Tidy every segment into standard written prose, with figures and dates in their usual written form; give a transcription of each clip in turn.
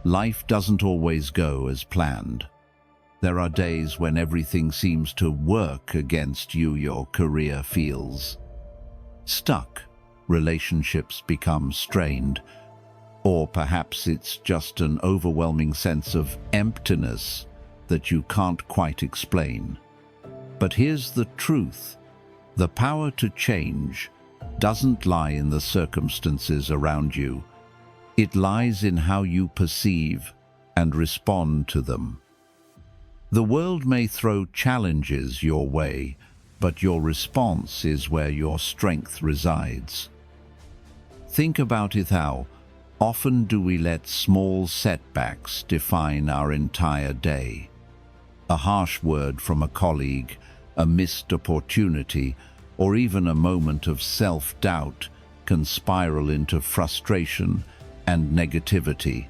Life doesn't always go as planned. There are days when everything seems to work against you. Your career feels stuck, relationships become strained, or perhaps it's just an overwhelming sense of emptiness that you can't quite explain. But here's the truth. The power to change doesn't lie in the circumstances around you. It lies in how you perceive and respond to them. The world may throw challenges your way, but your response is where your strength resides. Think about it. How often do we let small setbacks define our entire day? A harsh word from a colleague, a missed opportunity, or even a moment of self-doubt can spiral into frustration and negativity.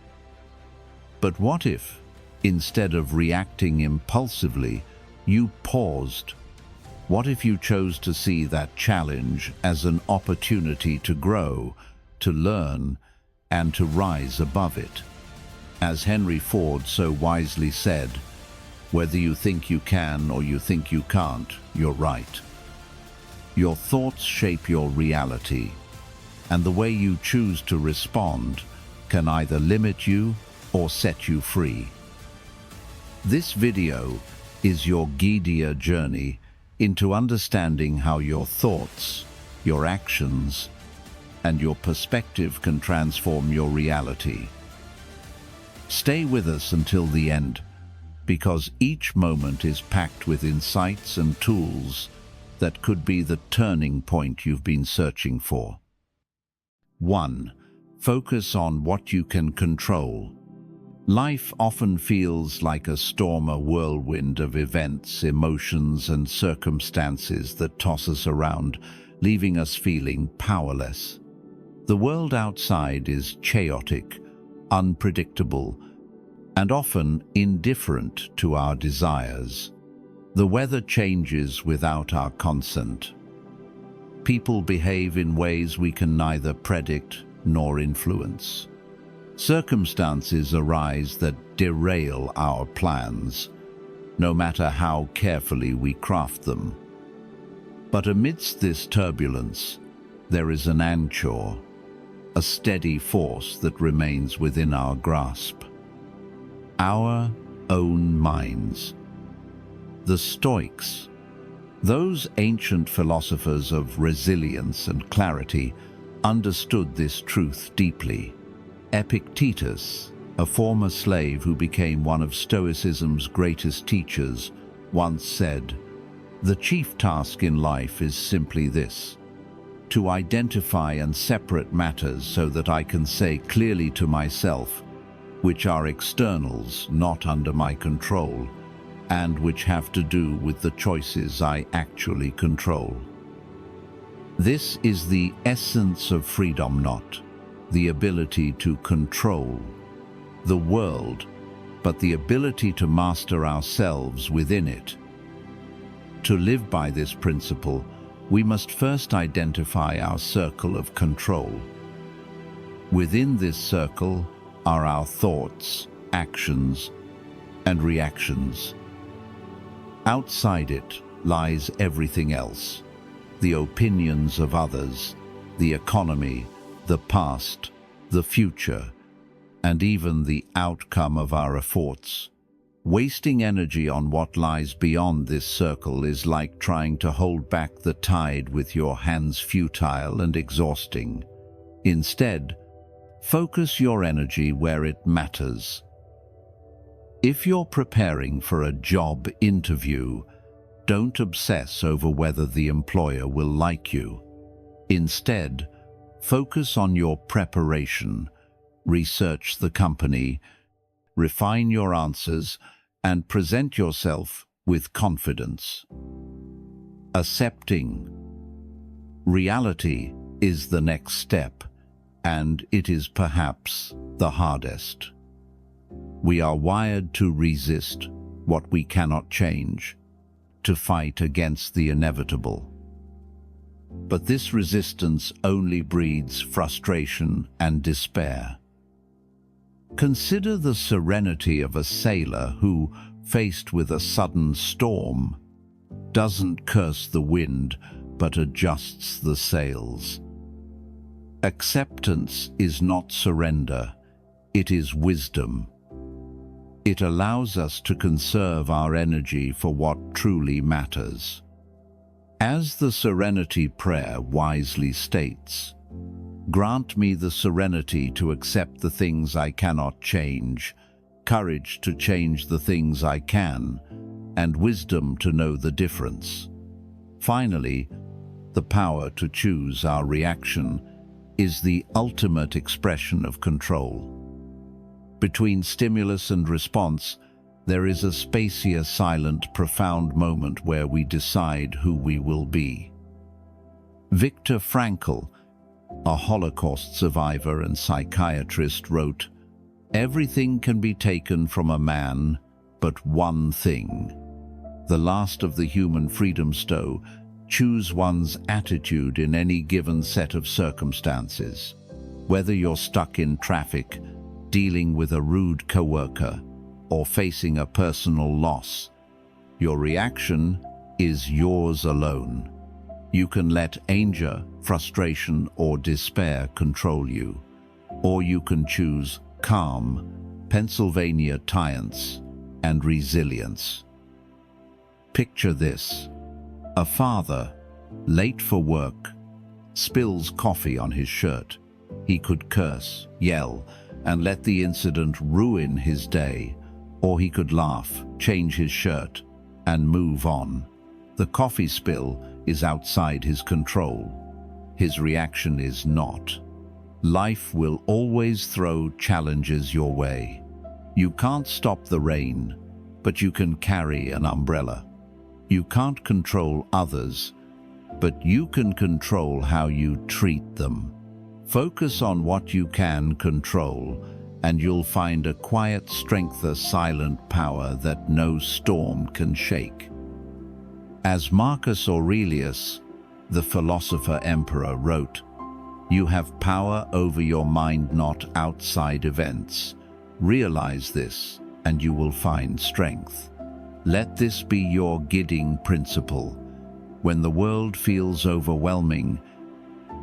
But what if, instead of reacting impulsively, you paused? What if you chose to see that challenge as an opportunity to grow, to learn, and to rise above it? As Henry Ford so wisely said, whether you think you can or you think you can't, you're right. Your thoughts shape your reality, and the way you choose to respond can either limit you or set you free. This video is your guided journey into understanding how your thoughts, your actions, and your perspective can transform your reality. Stay with us until the end, because each moment is packed with insights and tools that could be the turning point you've been searching for. 1. Focus on what you can control. Life often feels like a storm, a whirlwind of events, emotions, and circumstances that toss us around, leaving us feeling powerless. The world outside is chaotic, unpredictable, and often indifferent to our desires. The weather changes without our consent. People behave in ways we can neither predict nor influence. Circumstances arise that derail our plans, no matter how carefully we craft them. But amidst this turbulence, there is an anchor, a steady force that remains within our grasp. Our own minds. The Stoics, those ancient philosophers of resilience and clarity, understood this truth deeply. Epictetus, a former slave who became one of Stoicism's greatest teachers, once said, "The chief task in life is simply this: to identify and separate matters so that I can say clearly to myself, which are externals not under my control, and which have to do with the choices I actually control." This is the essence of freedom, not the ability to control the world, but the ability to master ourselves within it. To live by this principle, we must first identify our circle of control. Within this circle are our thoughts, actions, and reactions. Outside it lies everything else: the opinions of others, the economy, the past, the future, and even the outcome of our efforts. Wasting energy on what lies beyond this circle is like trying to hold back the tide with your hands, futile and exhausting. Instead, focus your energy where it matters. If you're preparing for a job interview, don't obsess over whether the employer will like you. Instead, focus on your preparation, research the company, refine your answers, and present yourself with confidence. Accepting reality is the next step, and it is perhaps the hardest. We are wired to resist what we cannot change, to fight against the inevitable. But this resistance only breeds frustration and despair. Consider the serenity of a sailor who, faced with a sudden storm, doesn't curse the wind but adjusts the sails. Acceptance is not surrender, it is wisdom. It allows us to conserve our energy for what truly matters. As the Serenity Prayer wisely states, "Grant me the serenity to accept the things I cannot change, courage to change the things I can, and wisdom to know the difference." Finally, the power to choose our reaction is the ultimate expression of control. Between stimulus and response, there is a spacious, silent, profound moment where we decide who we will be. Viktor Frankl, a Holocaust survivor and psychiatrist, wrote, "Everything can be taken from a man, but one thing. The last of the human freedom Stoic, choose one's attitude in any given set of circumstances. Whether you're stuck in traffic, dealing with a rude coworker, or facing a personal loss, your reaction is yours alone. You can let anger, frustration, or despair control you, or you can choose calm, Pennsylvania tience, and resilience." Picture this: a father, late for work, spills coffee on his shirt. He could curse, yell, and let the incident ruin his day, or he could laugh, change his shirt, and move on. The coffee spill is outside his control. His reaction is not. Life will always throw challenges your way. You can't stop the rain, but you can carry an umbrella. You can't control others, but you can control how you treat them. Focus on what you can control, and you'll find a quiet strength, a silent power that no storm can shake. As Marcus Aurelius, the philosopher-emperor, wrote, "You have power over your mind, not outside events. Realize this, and you will find strength." Let this be your guiding principle. When the world feels overwhelming,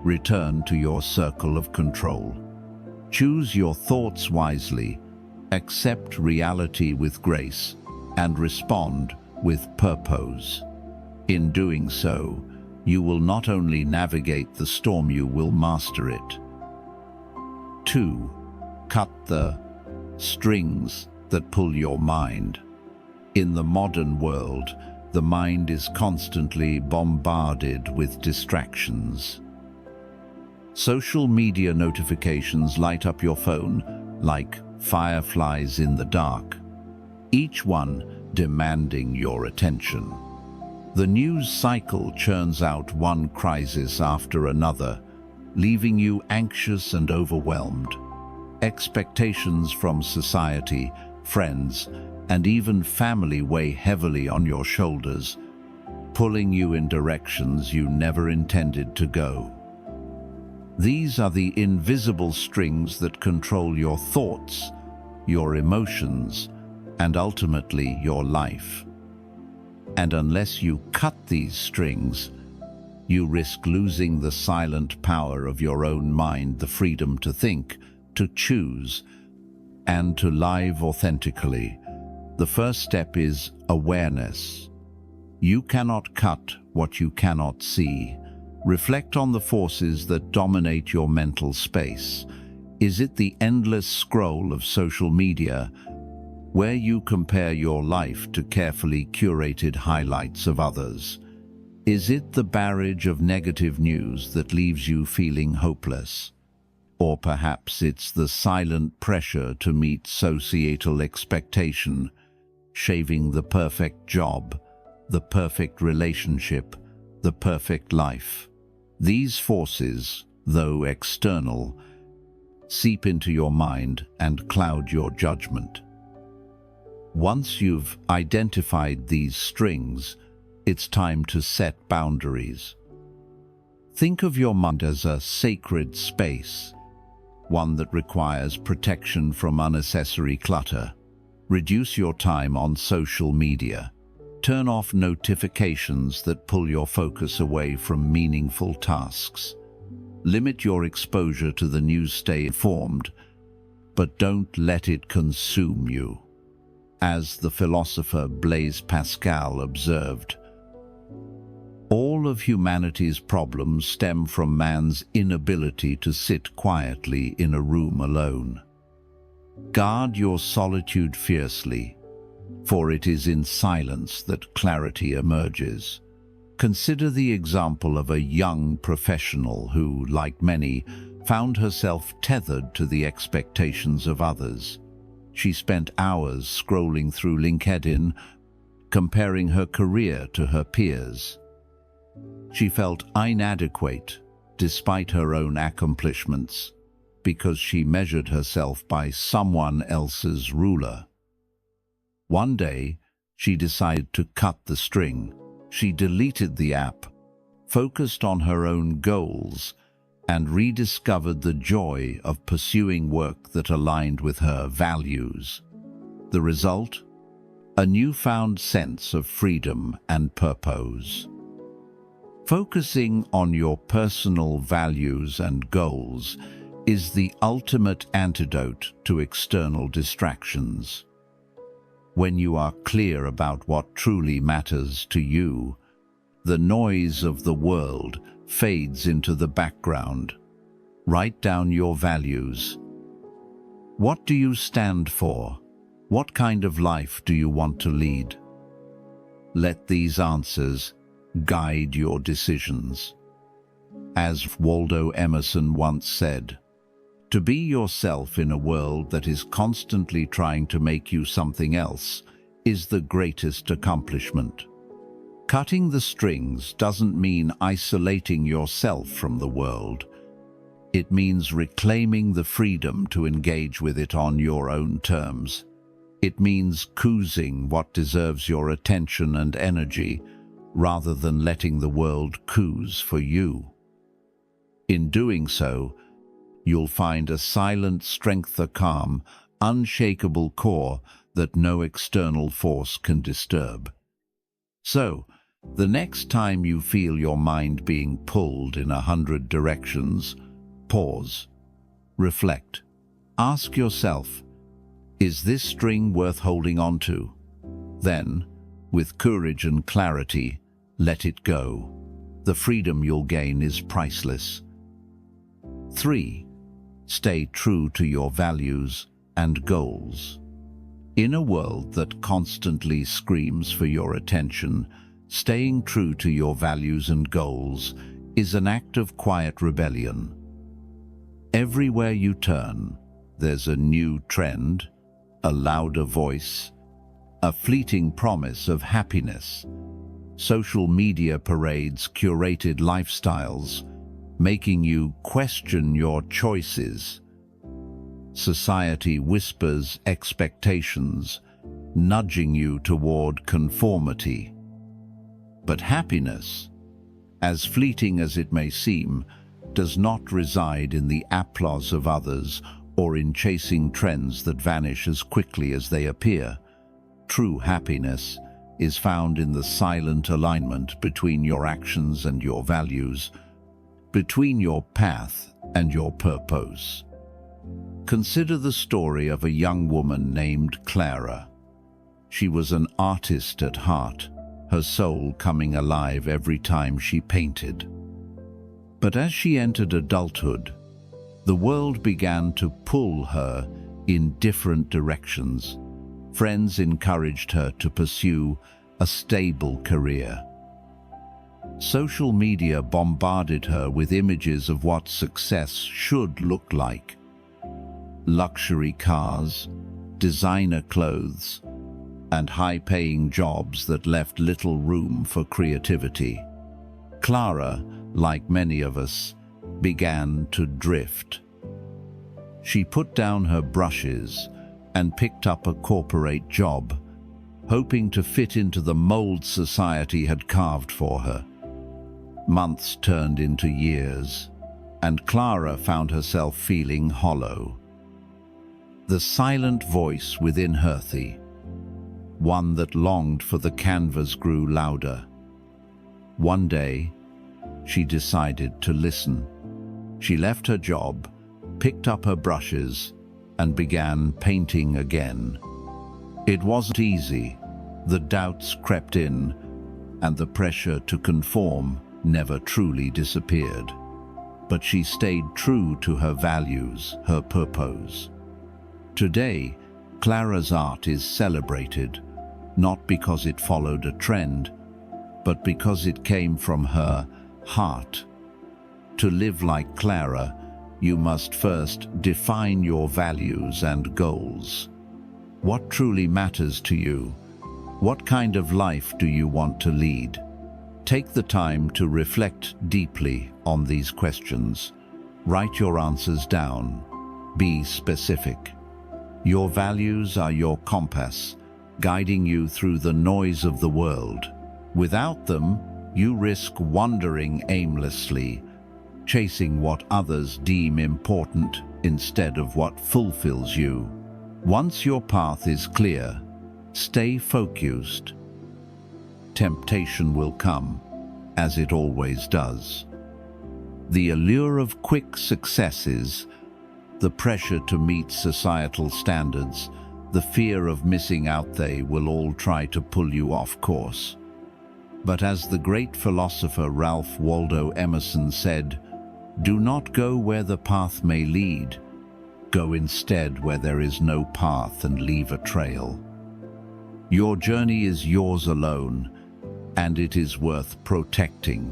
return to your circle of control. Choose your thoughts wisely, accept reality with grace, and respond with purpose. In doing so, you will not only navigate the storm, you will master it. 2. Cut the strings that pull your mind. In the modern world, the mind is constantly bombarded with distractions. Social media notifications light up your phone like fireflies in the dark, each one demanding your attention. The news cycle churns out one crisis after another, leaving you anxious and overwhelmed. Expectations from society, friends, and even family weigh heavily on your shoulders, pulling you in directions you never intended to go. These are the invisible strings that control your thoughts, your emotions, and ultimately your life. And unless you cut these strings, you risk losing the silent power of your own mind, the freedom to think, to choose, and to live authentically. The first step is awareness. You cannot cut what you cannot see. Reflect on the forces that dominate your mental space. Is it the endless scroll of social media, where you compare your life to carefully curated highlights of others? Is it the barrage of negative news that leaves you feeling hopeless? Or perhaps it's the silent pressure to meet societal expectation, shaving the perfect job, the perfect relationship, the perfect life. These forces, though external, seep into your mind and cloud your judgment. Once you've identified these strings, it's time to set boundaries. Think of your mind as a sacred space. one that requires protection from unnecessary clutter. Reduce your time on social media. Turn off notifications that pull your focus away from meaningful tasks. Limit your exposure to the news. Stay informed, but don't let it consume you. As the philosopher Blaise Pascal observed, all of humanity's problems stem from man's inability to sit quietly in a room alone. Guard your solitude fiercely, for it is in silence that clarity emerges. Consider the example of a young professional who, like many, found herself tethered to the expectations of others. She spent hours scrolling through LinkedIn, comparing her career to her peers. She felt inadequate despite her own accomplishments, because she measured herself by someone else's ruler. One day, she decided to cut the string. She deleted the app, focused on her own goals, and rediscovered the joy of pursuing work that aligned with her values. The result? A newfound sense of freedom and purpose. Focusing on your personal values and goals is the ultimate antidote to external distractions. When you are clear about what truly matters to you, the noise of the world fades into the background. Write down your values. What do you stand for? What kind of life do you want to lead? Let these answers guide your decisions. As Waldo Emerson once said, to be yourself in a world that is constantly trying to make you something else is the greatest accomplishment. Cutting the strings doesn't mean isolating yourself from the world. It means reclaiming the freedom to engage with it on your own terms. It means choosing what deserves your attention and energy, rather than letting the world choose for you. In doing so, you'll find a silent strength, a calm, unshakable core that no external force can disturb. So, the next time you feel your mind being pulled in 100 directions, pause, reflect, ask yourself, is this string worth holding on to? Then, with courage and clarity, let it go. The freedom you'll gain is priceless. 3. Stay true to your values and goals. In a world that constantly screams for your attention, staying true to your values and goals is an act of quiet rebellion. Everywhere you turn, there's a new trend, a louder voice, a fleeting promise of happiness. Social media parades curated lifestyles, making you question your choices. Society whispers expectations, nudging you toward conformity. But happiness, as fleeting as it may seem, does not reside in the applause of others or in chasing trends that vanish as quickly as they appear. True happiness is found in the silent alignment between your actions and your values, between your path and your purpose. Consider the story of a young woman named Clara. She was an artist at heart, her soul coming alive every time she painted. But as she entered adulthood, the world began to pull her in different directions. Friends encouraged her to pursue a stable career. Social media bombarded her with images of what success should look like. Luxury cars, designer clothes, and high-paying jobs that left little room for creativity. Clara, like many of us, began to drift. She put down her brushes and picked up a corporate job, hoping to fit into the mold society had carved for her. Months turned into years, and Clara found herself feeling hollow. The silent voice within her, one that longed for the canvas, grew louder. One day, she decided to listen. She left her job, picked up her brushes, and began painting again. It wasn't easy. The doubts crept in, and the pressure to conform never truly disappeared. But she stayed true to her values, her purpose. Today, Clara's art is celebrated, not because it followed a trend, but because it came from her heart. To live like Clara, you must first define your values and goals. What truly matters to you? What kind of life do you want to lead? Take the time to reflect deeply on these questions. Write your answers down. Be specific. Your values are your compass, guiding you through the noise of the world. Without them, you risk wandering aimlessly, chasing what others deem important instead of what fulfills you. Once your path is clear, stay focused. Temptation will come, as it always does. The allure of quick successes, the pressure to meet societal standards, the fear of missing out, they will all try to pull you off course. But as the great philosopher Ralph Waldo Emerson said, "Do not go where the path may lead. Go instead where there is no path and leave a trail." Your journey is yours alone, and it is worth protecting.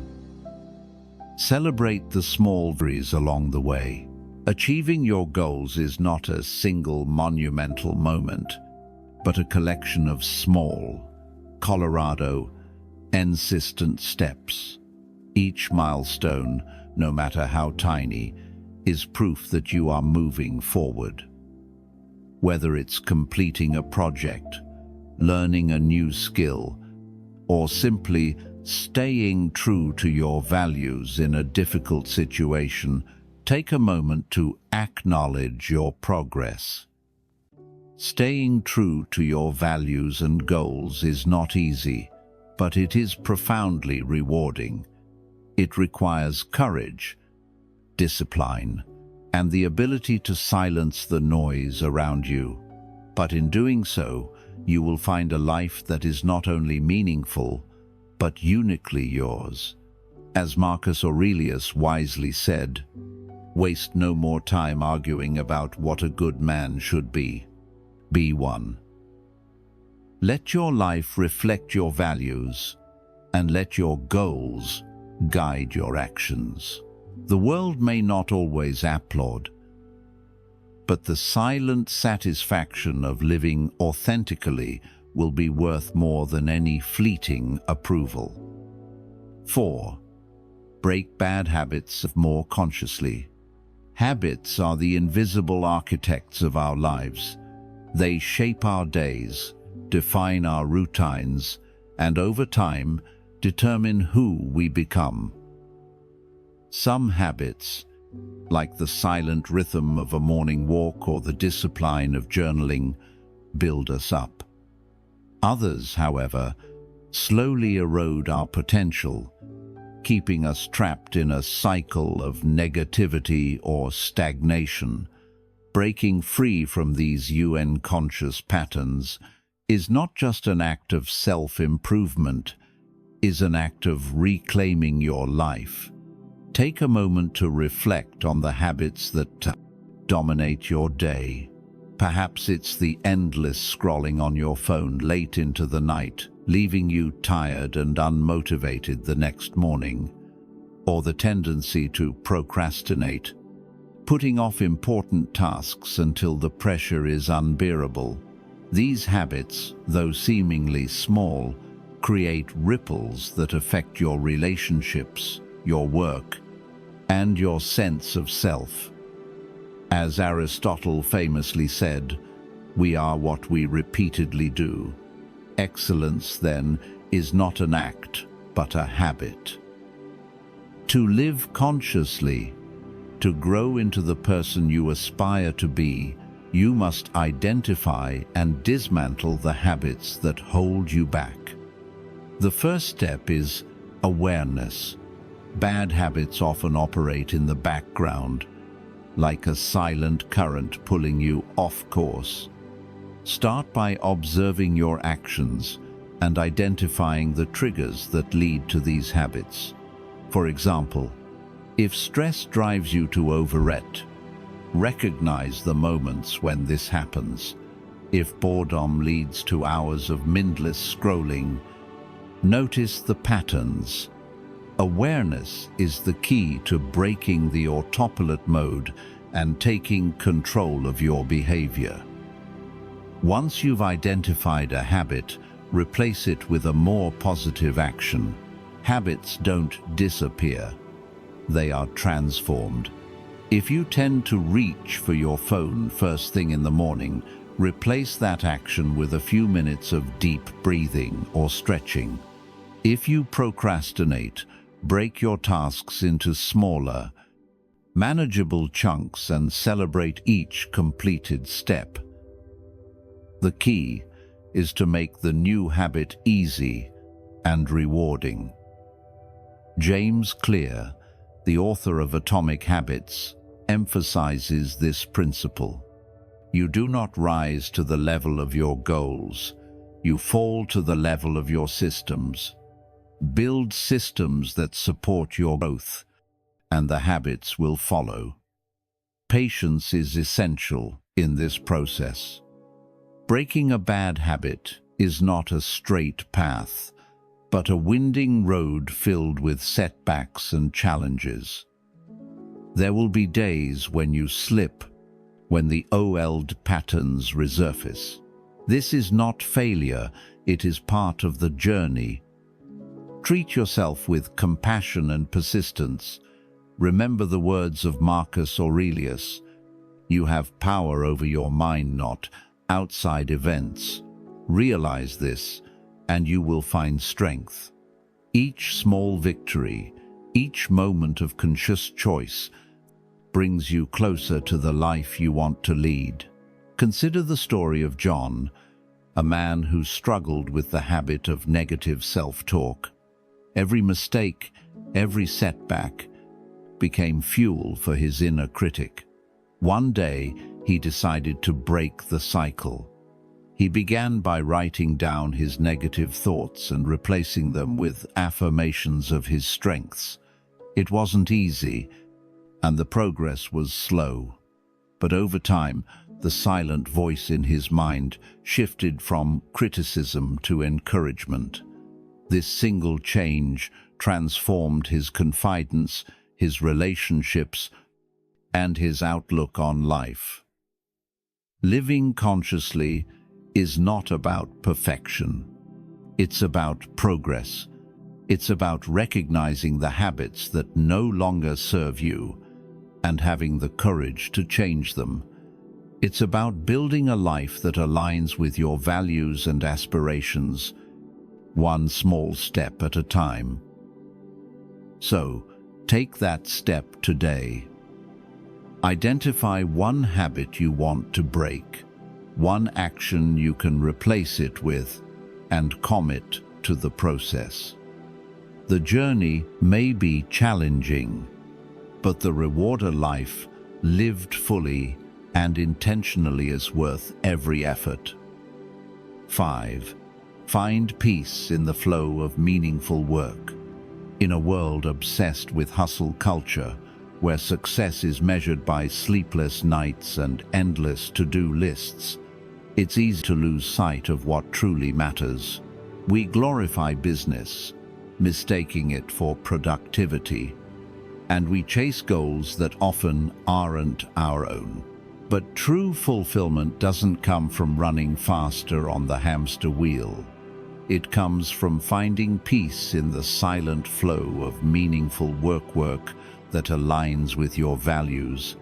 Celebrate the small victories along the way. Achieving your goals is not a single monumental moment, but a collection of small, Colorado, consistent steps. Each milestone, no matter how tiny, is proof that you are moving forward. Whether it's completing a project, learning a new skill, or simply staying true to your values in a difficult situation, take a moment to acknowledge your progress. Staying true to your values and goals is not easy, but it is profoundly rewarding. It requires courage, discipline, and the ability to silence the noise around you. But in doing so, you will find a life that is not only meaningful, but uniquely yours. As Marcus Aurelius wisely said, "Waste no more time arguing about what a good man should be. Be one." Let your life reflect your values, and let your goals guide your actions. The world may not always applaud, but the silent satisfaction of living authentically will be worth more than any fleeting approval. 4. Break bad habits more consciously. Habits are the invisible architects of our lives. They shape our days, define our routines, and over time, determine who we become. Some habits, like the silent rhythm of a morning walk or the discipline of journaling, build us up. Others, however, slowly erode our potential, keeping us trapped in a cycle of negativity or stagnation. Breaking free from these unconscious patterns is not just an act of self-improvement, is an act of reclaiming your life. Take a moment to reflect on the habits that dominate your day. Perhaps it's the endless scrolling on your phone late into the night, leaving you tired and unmotivated the next morning, or the tendency to procrastinate, putting off important tasks until the pressure is unbearable. These habits, though seemingly small, create ripples that affect your relationships, your work, and your sense of self. As Aristotle famously said, "We are what we repeatedly do." Excellence, then, is not an act, but a habit. To live consciously, To grow into the person you aspire to be, you must identify and dismantle the habits that hold you back. The first step is awareness. Bad habits often operate in the background, like a silent current pulling you off course. Start by observing your actions and identifying the triggers that lead to these habits. For example, if stress drives you to overeat, recognize the moments when this happens. If boredom leads to hours of mindless scrolling, notice the patterns. Awareness is the key to breaking the autopilot mode and taking control of your behavior. Once you've identified a habit, replace it with a more positive action. Habits don't disappear. They are transformed. If you tend to reach for your phone first thing in the morning, replace that action with a few minutes of deep breathing or stretching. If you procrastinate, break your tasks into smaller, manageable chunks and celebrate each completed step. The key is to make the new habit easy and rewarding. James Clear, the author of Atomic Habits, emphasizes this principle. You do not rise to the level of your goals. You fall to the level of your systems. Build systems that support your growth, and the habits will follow. Patience is essential in this process. Breaking a bad habit is not a straight path, but a winding road filled with setbacks and challenges. There will be days when you slip, when the old patterns resurface. This is not failure, it is part of the journey. Treat yourself with compassion and persistence. Remember the words of Marcus Aurelius: "You have power over your mind, not outside events." Realize this, and you will find strength. Each small victory, each moment of conscious choice, brings you closer to the life you want to lead. Consider the story of John, a man who struggled with the habit of negative self-talk. Every mistake, every setback, became fuel for his inner critic. One day, he decided to break the cycle. He began by writing down his negative thoughts and replacing them with affirmations of his strengths. It wasn't easy, and the progress was slow. But over time, the silent voice in his mind shifted from criticism to encouragement. This single change transformed his confidence, his relationships, and his outlook on life. Living consciously is not about perfection. It's about progress. It's about recognizing the habits that no longer serve you and having the courage to change them. It's about building a life that aligns with your values and aspirations, one small step at a time. So, take that step today. Identify one habit you want to break, one action you can replace it with, and commit to the process. The journey may be challenging, but the reward of life lived fully and intentionally is worth every effort. 5. Find peace in the flow of meaningful work. In a world obsessed with hustle culture, where success is measured by sleepless nights and endless to-do lists, it's easy to lose sight of what truly matters. We glorify business, mistaking it for productivity, and we chase goals that often aren't our own. But true fulfillment doesn't come from running faster on the hamster wheel. It comes from finding peace in the silent flow of meaningful work that aligns with your values,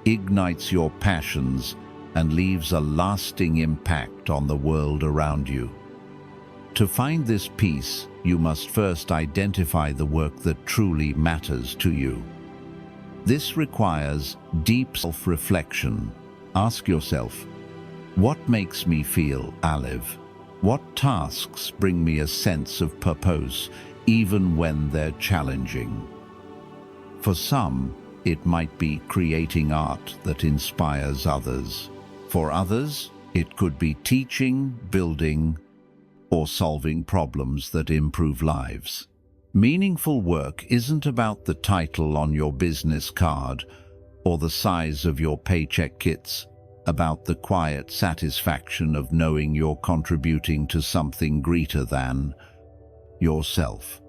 ignites your passions, and leaves a lasting impact on the world around you. To find this peace, you must first identify the work that truly matters to you. This requires deep self-reflection. Ask yourself, what makes me feel alive? What tasks bring me a sense of purpose, even when they're challenging? For some, it might be creating art that inspires others. For others, it could be teaching, building, or solving problems that improve lives. Meaningful work isn't about the title on your business card or the size of your paycheck. It's about the quiet satisfaction of knowing you're contributing to something greater than yourself.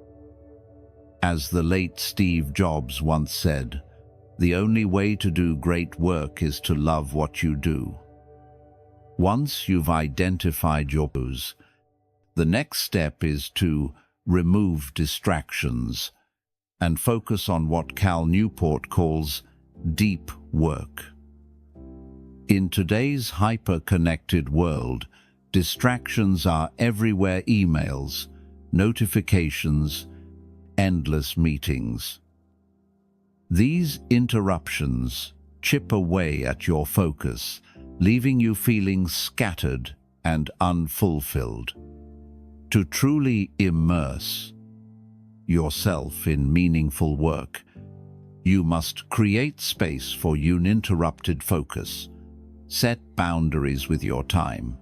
As the late Steve Jobs once said, the only way to do great work is to love what you do. Once you've identified your purpose, the next step is to remove distractions and focus on what Cal Newport calls deep work. In today's hyper-connected world, distractions are everywhere: emails, notifications, endless meetings. These interruptions chip away at your focus, leaving you feeling scattered and unfulfilled. To truly immerse yourself in meaningful work, you must create space for uninterrupted focus. Set boundaries with your time.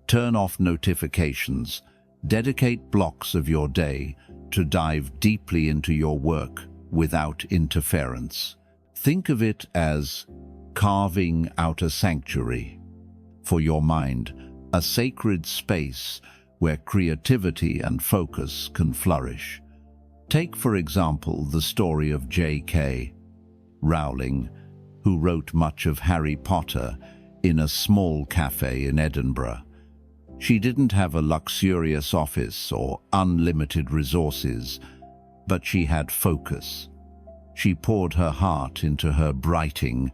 Turn off notifications. Dedicate blocks of your day to dive deeply into your work without interference. Think of it as carving out a sanctuary for your mind, a sacred space where creativity and focus can flourish. Take, for example, the story of J.K. Rowling, who wrote much of Harry Potter in a small cafe in Edinburgh. She didn't have a luxurious office or unlimited resources, but she had focus. She poured her heart into her writing,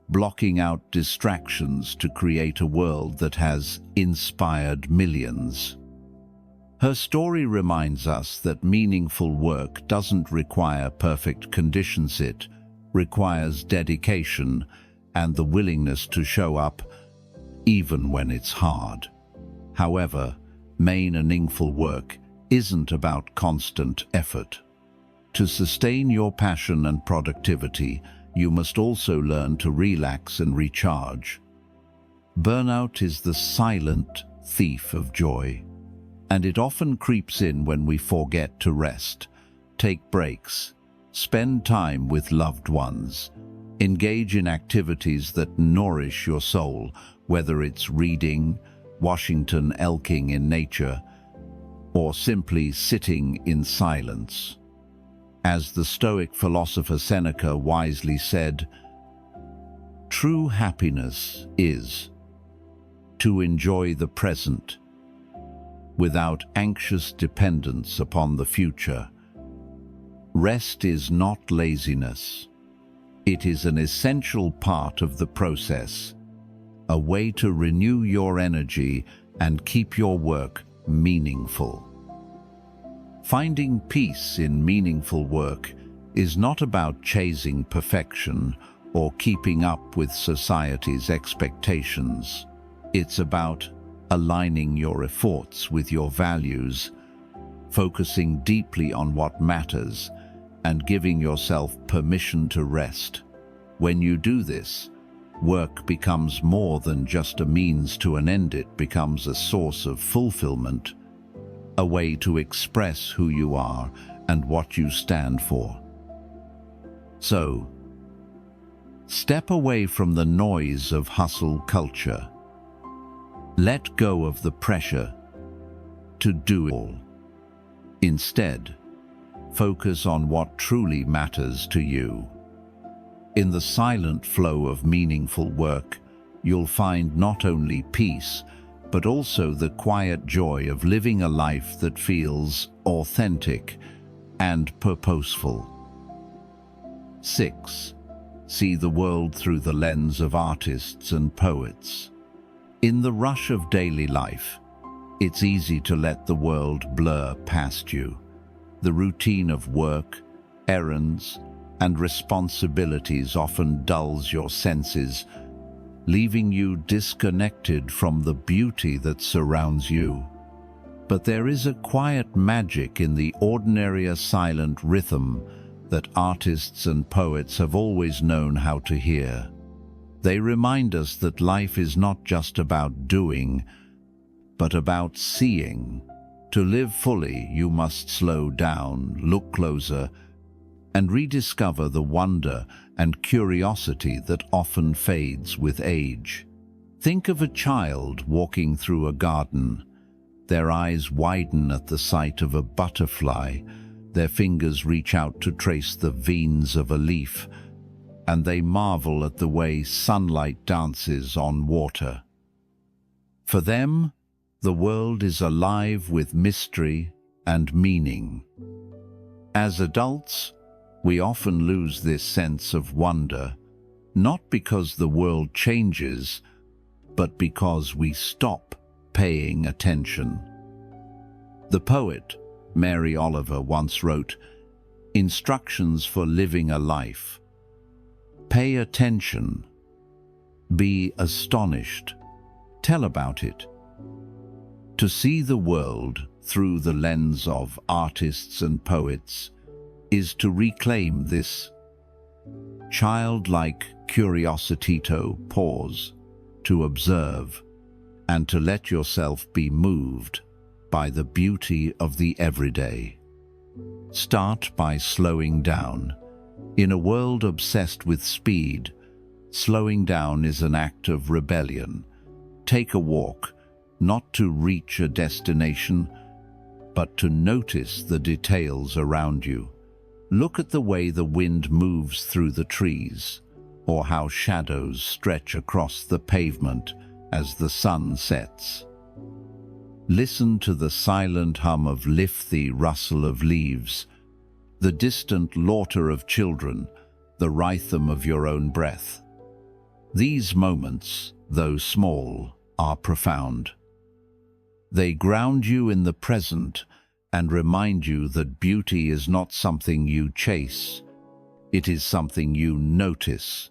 blocking out distractions to create a world that has inspired millions. Her story reminds us that meaningful work doesn't require perfect conditions. It requires dedication and the willingness to show up even when it's hard. However, meaningful work isn't about constant effort. To sustain your passion and productivity, you must also learn to relax and recharge. Burnout is the silent thief of joy, and it often creeps in when we forget to rest. Take breaks, spend time with loved ones, engage in activities that nourish your soul, whether it's reading, Washington elking in nature, or simply sitting in silence. As the Stoic philosopher Seneca wisely said, true happiness is to enjoy the present without anxious dependence upon the future. Rest is not laziness. It is an essential part of the process, a way to renew your energy and keep your work meaningful. Finding peace in meaningful work is not about chasing perfection or keeping up with society's expectations. It's about aligning your efforts with your values, focusing deeply on what matters, and giving yourself permission to rest. When you do this, work becomes more than just a means to an end. It becomes a source of fulfillment, a way to express who you are and what you stand for. So, step away from the noise of hustle culture. Let go of the pressure to do it all. Instead, focus on what truly matters to you. In the silent flow of meaningful work, you'll find not only peace, but also the quiet joy of living a life that feels authentic and purposeful. 6. See the world through the lens of artists and poets. In the rush of daily life, it's easy to let the world blur past you. The routine of work, errands, and responsibilities often dulls your senses, leaving you disconnected from the beauty that surrounds you. But there is a quiet magic in the ordinary, silent rhythm that artists and poets have always known how to hear. They remind us that life is not just about doing, but about seeing. To live fully, you must slow down, look closer, and rediscover the wonder and curiosity that often fades with age. Think of a child walking through a garden. Their eyes widen at the sight of a butterfly, their fingers reach out to trace the veins of a leaf, and they marvel at the way sunlight dances on water. For them, the world is alive with mystery and meaning. As adults, we often lose this sense of wonder, not because the world changes, but because we stop paying attention. The poet Mary Oliver once wrote, "Instructions for living a life. Pay attention. Be astonished. Tell about it." To see the world through the lens of artists and poets is to reclaim this childlike curiosity, to pause, to observe, and to let yourself be moved by the beauty of the everyday. Start by slowing down. In a world obsessed with speed, slowing down is an act of rebellion. Take a walk, not to reach a destination, but to notice the details around you. Look at the way the wind moves through the trees, or how shadows stretch across the pavement as the sun sets. Listen to the silent hum of lift, the rustle of leaves, the distant laughter of children, the rhythm of your own breath. These moments, though small, are profound. They ground you in the present and remind you that beauty is not something you chase, it is something you notice.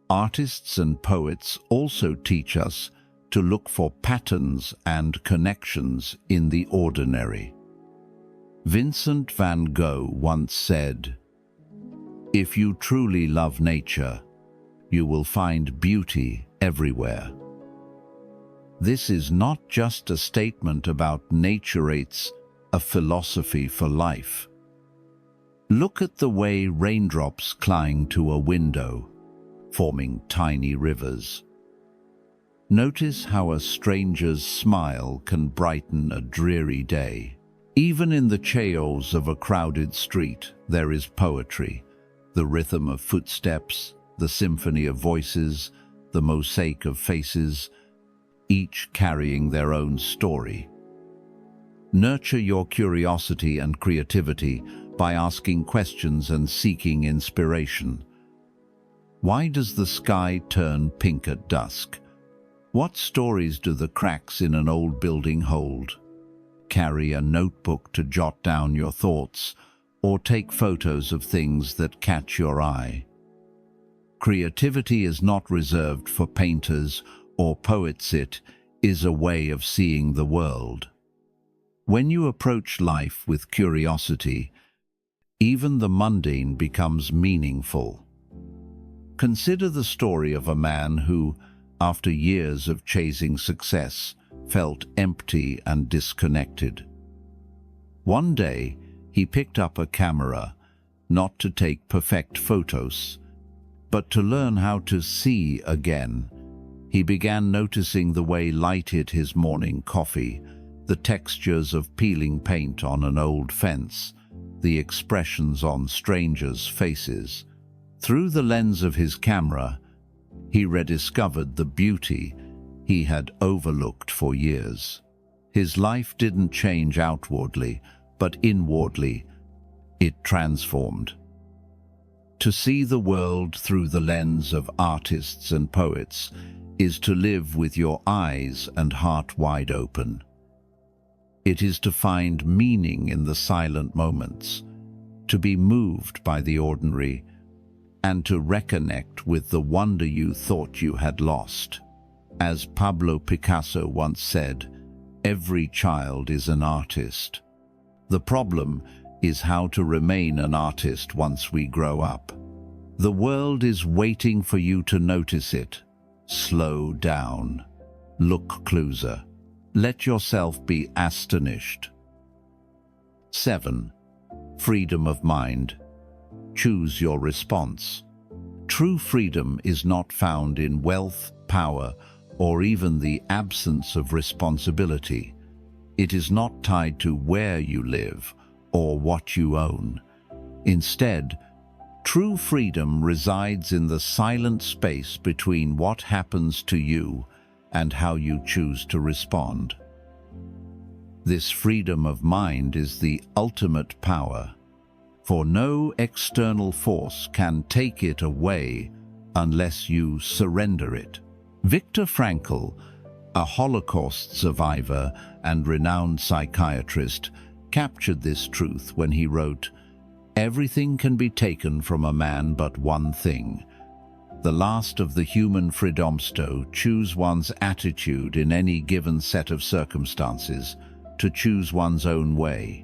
Artists and poets also teach us to look for patterns and connections in the ordinary. Vincent van Gogh once said, "If you truly love nature, you will find beauty everywhere." This is not just a statement about nature, it's a philosophy for life. Look at the way raindrops cling to a window, forming tiny rivers. Notice how a stranger's smile can brighten a dreary day. Even in the chaos of a crowded street, there is poetry, the rhythm of footsteps, the symphony of voices, the mosaic of faces, each carrying their own story. Nurture your curiosity and creativity by asking questions and seeking inspiration. Why does the sky turn pink at dusk? What stories do the cracks in an old building hold? Carry a notebook to jot down your thoughts, or take photos of things that catch your eye. Creativity is not reserved for painters or poets, it is a way of seeing the world. When you approach life with curiosity, even the mundane becomes meaningful. Consider the story of a man who, after years of chasing success, felt empty and disconnected. One day, he picked up a camera, not to take perfect photos, but to learn how to see again. He began noticing the way light hit his morning coffee, the textures of peeling paint on an old fence, the expressions on strangers' faces. Through the lens of his camera, he rediscovered the beauty he had overlooked for years. His life didn't change outwardly, but inwardly, it transformed. To see the world through the lens of artists and poets is to live with your eyes and heart wide open. It is to find meaning in the silent moments, to be moved by the ordinary, and to reconnect with the wonder you thought you had lost. As Pablo Picasso once said, "Every child is an artist." The problem is how to remain an artist once we grow up. The world is waiting for you to notice it. Slow down. Look closer. Let yourself be astonished. 7. Freedom of mind. Choose your response. True freedom is not found in wealth, power, or even the absence of responsibility. It is not tied to where you live or what you own. Instead, true freedom resides in the silent space between what happens to you and how you choose to respond. This freedom of mind is the ultimate power, for no external force can take it away unless you surrender it. Viktor Frankl, a Holocaust survivor and renowned psychiatrist, captured this truth when he wrote, "Everything can be taken from a man but one thing. The last of the human freedomsto, choose one's attitude in any given set of circumstances, to choose one's own way."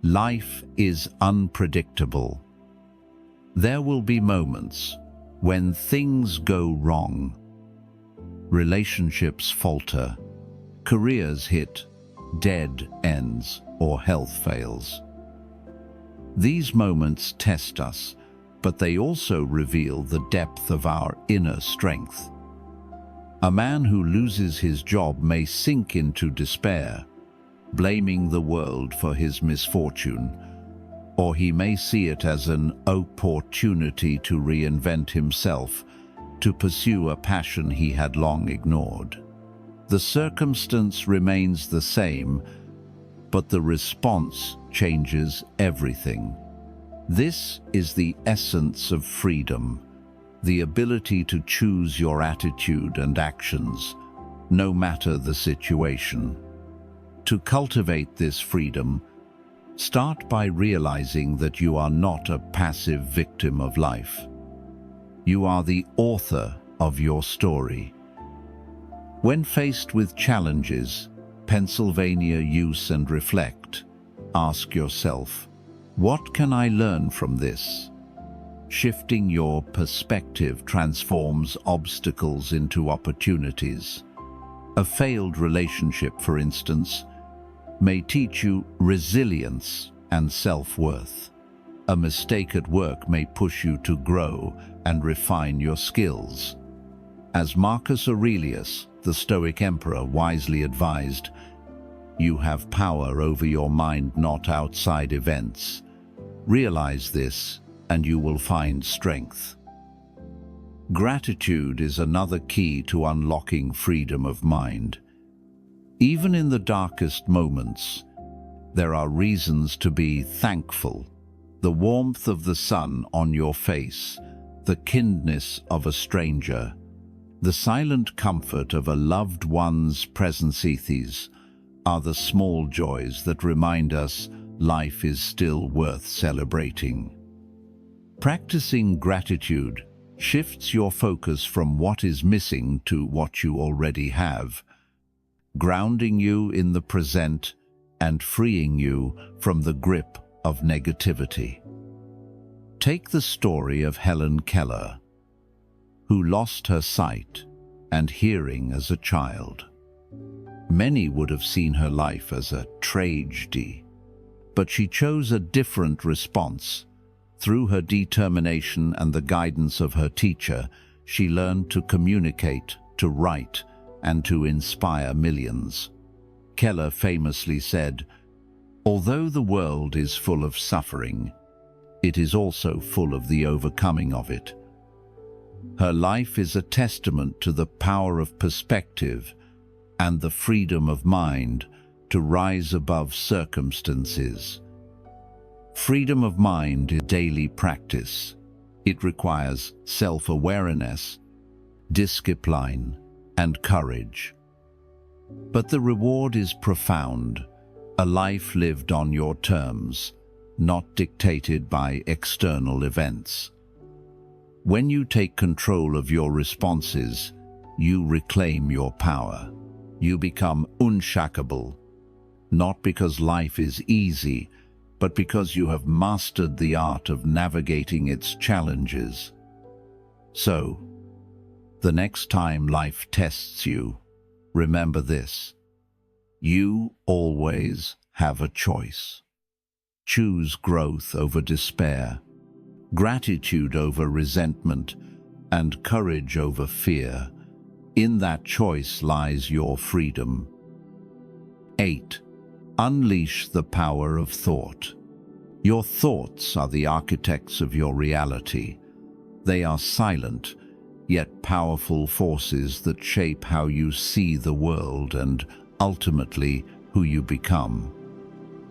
Life is unpredictable. There will be moments when things go wrong. Relationships falter, careers hit dead ends, or health fails. These moments test us, but they also reveal the depth of our inner strength. A man who loses his job may sink into despair, blaming the world for his misfortune, or he may see it as an opportunity to reinvent himself, to pursue a passion he had long ignored. The circumstance remains the same, but the response changes everything. This is the essence of freedom, the ability to choose your attitude and actions, no matter the situation. To cultivate this freedom, start by realizing that you are not a passive victim of life. You are the author of your story. When faced with challenges, Pennsylvania use and reflect. Ask yourself, what can I learn from this? Shifting your perspective transforms obstacles into opportunities. A failed relationship, for instance, may teach you resilience and self-worth. A mistake at work may push you to grow and refine your skills. As Marcus Aurelius, the Stoic emperor, wisely advised, "You have power over your mind, not outside events. Realize this, and you will find strength." Gratitude is another key to unlocking freedom of mind. Even in the darkest moments, there are reasons to be thankful. The warmth of the sun on your face, the kindness of a stranger, the silent comfort of a loved one's presence are the small joys that remind us life is still worth celebrating. Practicing gratitude shifts your focus from what is missing to what you already have, grounding you in the present and freeing you from the grip of negativity. Take the story of Helen Keller, who lost her sight and hearing as a child. Many would have seen her life as a tragedy, but she chose a different response. Through her determination and the guidance of her teacher, she learned to communicate, to write, and to inspire millions. Keller famously said, "Although the world is full of suffering, it is also full of the overcoming of it." Her life is a testament to the power of perspective and the freedom of mind to rise above circumstances. Freedom of mind is daily practice. It requires self-awareness, discipline, and courage. But the reward is profound, a life lived on your terms, not dictated by external events. When you take control of your responses, you reclaim your power. You become unshakable, not because life is easy, but because you have mastered the art of navigating its challenges. So, the next time life tests you, remember this: you always have a choice. Choose growth over despair, gratitude over resentment, and courage over fear. In that choice lies your freedom. 8. Unleash the power of thought. Your thoughts are the architects of your reality. They are silent, yet powerful forces that shape how you see the world and, ultimately, who you become.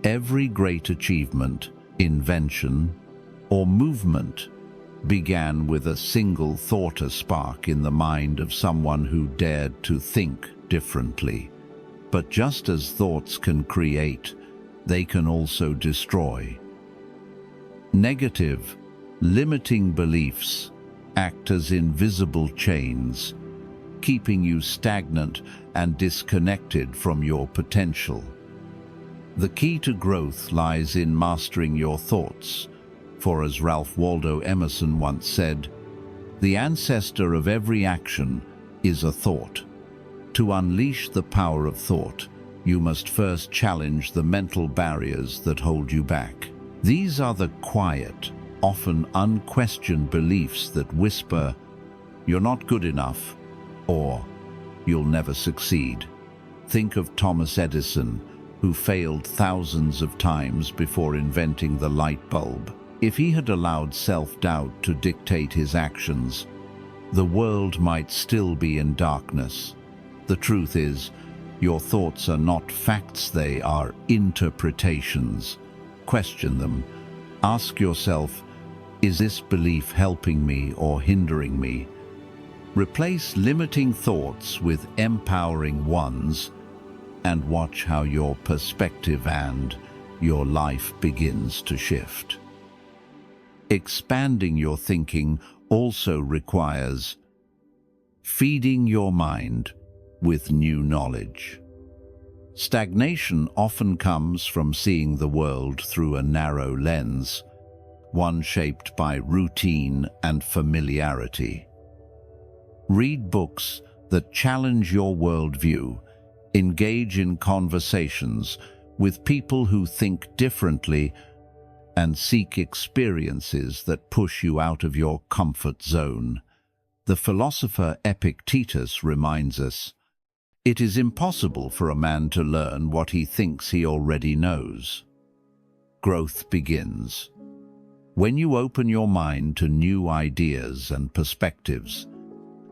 Every great achievement, invention, or movement began with a single thought, a spark in the mind of someone who dared to think differently. But just as thoughts can create, they can also destroy. Negative, limiting beliefs act as invisible chains, keeping you stagnant and disconnected from your potential. The key to growth lies in mastering your thoughts, for as Ralph Waldo Emerson once said, "The ancestor of every action is a thought." To unleash the power of thought, you must first challenge the mental barriers that hold you back. These are the quiet, often unquestioned beliefs that whisper, "You're not good enough," or "You'll never succeed." Think of Thomas Edison, who failed thousands of times before inventing the light bulb. If he had allowed self-doubt to dictate his actions, the world might still be in darkness. The truth is, your thoughts are not facts, they are interpretations. Question them. Ask yourself, is this belief helping me or hindering me? Replace limiting thoughts with empowering ones, and watch how your perspective and your life begins to shift. Expanding your thinking also requires feeding your mind with new knowledge. Stagnation often comes from seeing the world through a narrow lens, one shaped by routine and familiarity. Read books that challenge your worldview. Engage in conversations with people who think differently, and seek experiences that push you out of your comfort zone. The philosopher Epictetus reminds us, "It is impossible for a man to learn what he thinks he already knows." Growth begins when you open your mind to new ideas and perspectives,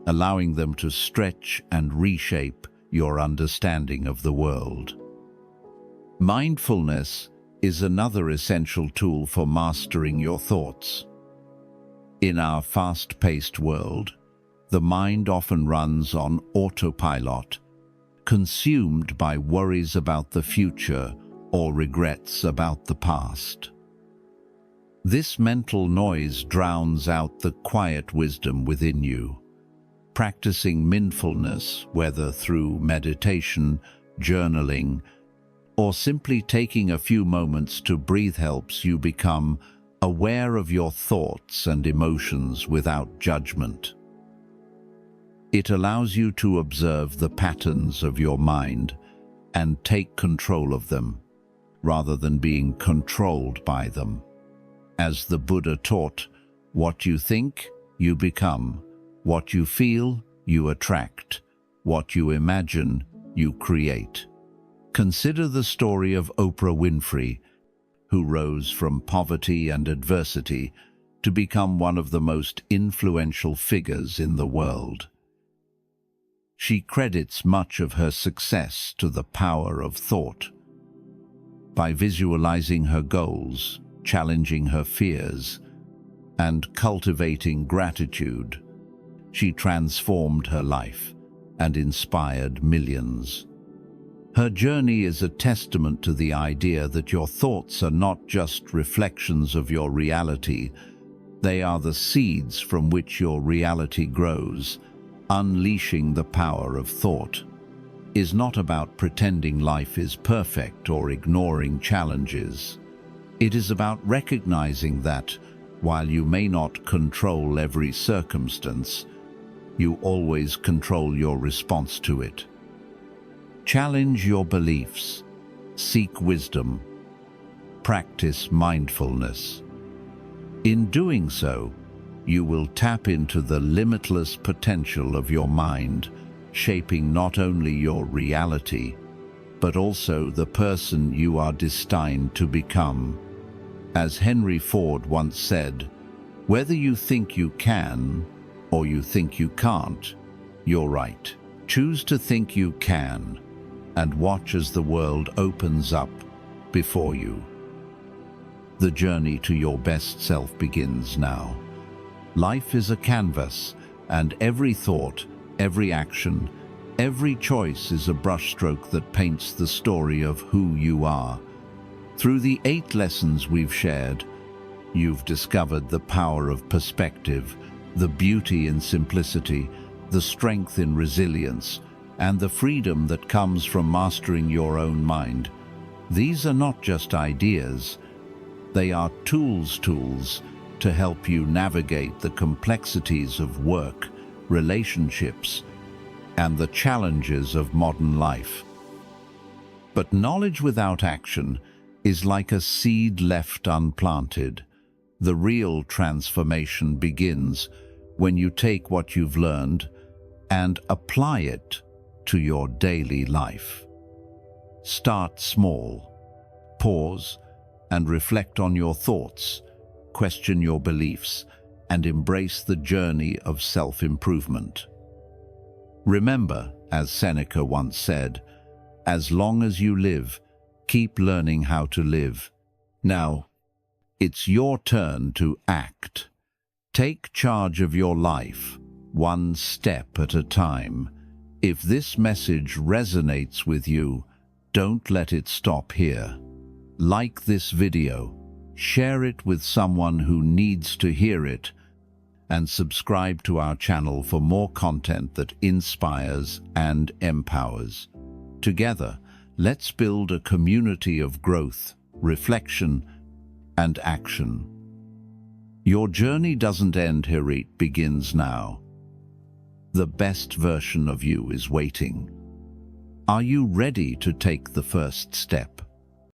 allowing them to stretch and reshape your understanding of the world. Mindfulness is another essential tool for mastering your thoughts. In our fast-paced world, the mind often runs on autopilot, consumed by worries about the future or regrets about the past. This mental noise drowns out the quiet wisdom within you. Practicing mindfulness, whether through meditation, journaling, or simply taking a few moments to breathe, helps you become aware of your thoughts and emotions without judgment. It allows you to observe the patterns of your mind and take control of them, rather than being controlled by them. As the Buddha taught, what you think, you become. What you feel, you attract. What you imagine, you create. Consider the story of Oprah Winfrey, who rose from poverty and adversity to become one of the most influential figures in the world. She credits much of her success to the power of thought. By visualizing her goals, challenging her fears, and cultivating gratitude, she transformed her life and inspired millions. Her journey is a testament to the idea that your thoughts are not just reflections of your reality, they are the seeds from which your reality grows. Unleashing the power of thought is not about pretending life is perfect or ignoring challenges. It is about recognizing that, while you may not control every circumstance, you always control your response to it. Challenge your beliefs, seek wisdom, practice mindfulness. In doing so, you will tap into the limitless potential of your mind, shaping not only your reality, but also the person you are destined to become. As Henry Ford once said, "Whether you think you can or you think you can't, you're right. Choose to think you can, and watch as the world opens up before you." The journey to your best self begins now. Life is a canvas, and every thought, every action, every choice is a brushstroke that paints the story of who you are. Through the 8 lessons we've shared, you've discovered the power of perspective, the beauty in simplicity, the strength in resilience, and the freedom that comes from mastering your own mind. These are not just ideas, they are tools to help you navigate the complexities of work, relationships, and the challenges of modern life. But knowledge without action is like a seed left unplanted. The real transformation begins when you take what you've learned and apply it to your daily life. Start small. Pause and reflect on your thoughts, question your beliefs, and embrace the journey of self-improvement. Remember, as Seneca once said, "As long as you live, keep learning how to live." Now, it's your turn to act. Take charge of your life, one step at a time. If this message resonates with you, don't let it stop here. Like this video, share it with someone who needs to hear it, and subscribe to our channel for more content that inspires and empowers. Together, let's build a community of growth, reflection, and action. Your journey doesn't end here, it begins now. The best version of you is waiting. Are you ready to take the first step?